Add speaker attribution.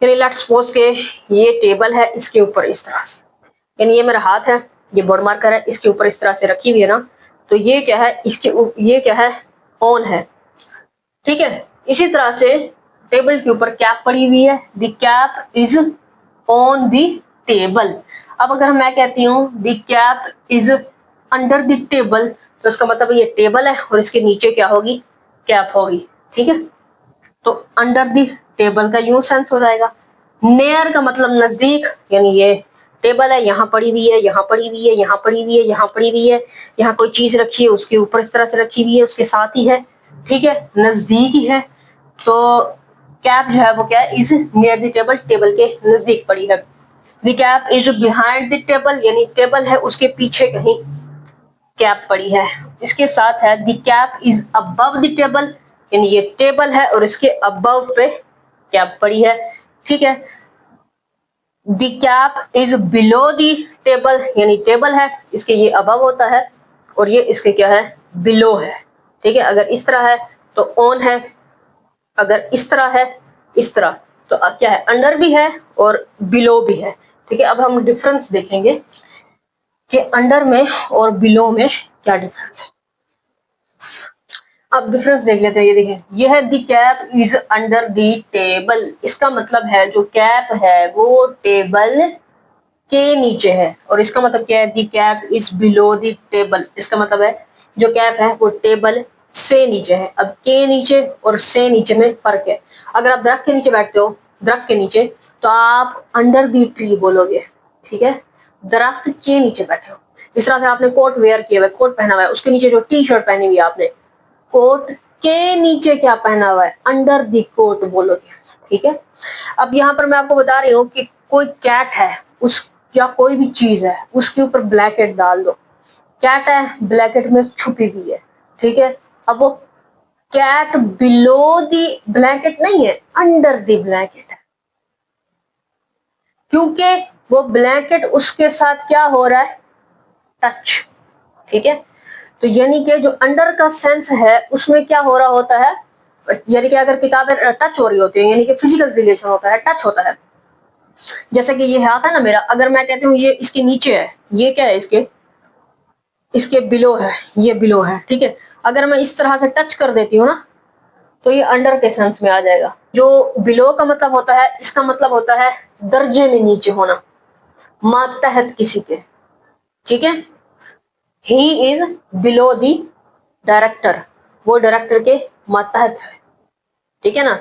Speaker 1: यानी let's suppose के ये टेबल है, इसके ऊपर इस तरह से, यानी ये मेरा हाथ है, ये बोर्ड मार्कर है, इसके ऊपर इस तरह से रखी हुई है ना, तो ये क्या है, ये क्या है, ऑन है, ठीक है। इसी तरह से टेबल के ऊपर कैप पड़ी हुई है, the cap is on the table. अब अगर मैं कहती हूँ the cap is under the table, तो इसका मतलब ये टेबल है और इसके नीचे क्या होगी, कैप होगी, ठीक है। तो अंडर द टेबल का यूं सेंस हो जाएगा। नेयर का मतलब नजदीक, यानी ये टेबल है, यहाँ पड़ी हुई है, यहाँ पड़ी हुई है, यहाँ पड़ी हुई है, यहाँ पड़ी हुई है, यहाँ कोई चीज रखी है, उसके ऊपर इस तरह से रखी हुई है, उसके साथ ही है, ठीक है, नजदीक ही है। तो कैप जो है वो क्या है, is near the table, table के नजदीक पड़ी है। The cap is behind the table, यानी टेबल है उसके पीछे कहीं कैप पड़ी है। इसके साथ है the cap is above the table, यानी ये टेबल है और इसके अबव पे कैप पड़ी है, ठीक है। The cap is below the table, यानी टेबल है, इसके ये अबव होता है और ये इसके क्या है, बिलो है, ठीक है। अगर इस तरह है तो ऑन है, अगर इस तरह है, इस तरह, तो क्या है, अंडर भी है और बिलो भी है, ठीक है। अब हम डिफरेंस देखेंगे कि अंडर में और बिलो में क्या डिफरेंस है। अब डिफरेंस देख लेते हैं, ये देखें, ये है the cap is under the table, इसका मतलब है जो कैप है वो टेबल के नीचे है, और इसका मतलब क्या है, the cap is below the table, इसका मतलब है जो कैप है वो टेबल से नीचे है। अब के नीचे और से नीचे में फर्क है। अगर आप दरख्त के नीचे बैठते हो, दरख्त के नीचे, तो आप अंडर द ट्री बोलोगे, ठीक है। दरख्त के नीचे बैठे हो, इस तरह से आपने कोट वेयर किया हुआ है, कोट पहना हुआ है, उसके नीचे जो टी शर्ट पहनी हुई है आपने, कोट के नीचे क्या पहना हुआ है, अंडर द कोट बोलोगे, ठीक है। अब यहाँ पर मैं आपको बता रही हूँ कि कोई कैट है, उस या कोई भी चीज है, उसके ऊपर ब्लैकेट डाल दो, कैट है ब्लैकेट में छुपी हुई है, ठीक है। अब वो कैट बिलो दी ब्लैंकेट नहीं है, अंडर दी ब्लैंकेट है, क्योंकि वो ब्लैंकेट उसके साथ क्या हो रहा है, टच, ठीक है। तो यानी कि जो अंडर का सेंस है उसमें क्या हो रहा होता है, यानी कि अगर किताबें टच हो रही होती है, यानी कि फिजिकल रिलेशन होता है, टच होता है। जैसे कि ये हाथ है ना मेरा, अगर मैं कहती हूँ ये इसके नीचे है, ये क्या है, इसके इसके बिलो है, ये बिलो है, ठीक है। अगर मैं इस तरह से टच कर देती हूँ ना, तो ये अंडर के सेंस में आ जाएगा। जो बिलो का मतलब होता है, इसका मतलब होता है दर्जे में नीचे होना, मातहत किसी के, ठीक है। He is below the director, वो डायरेक्टर के मातहत है, ठीक है ना।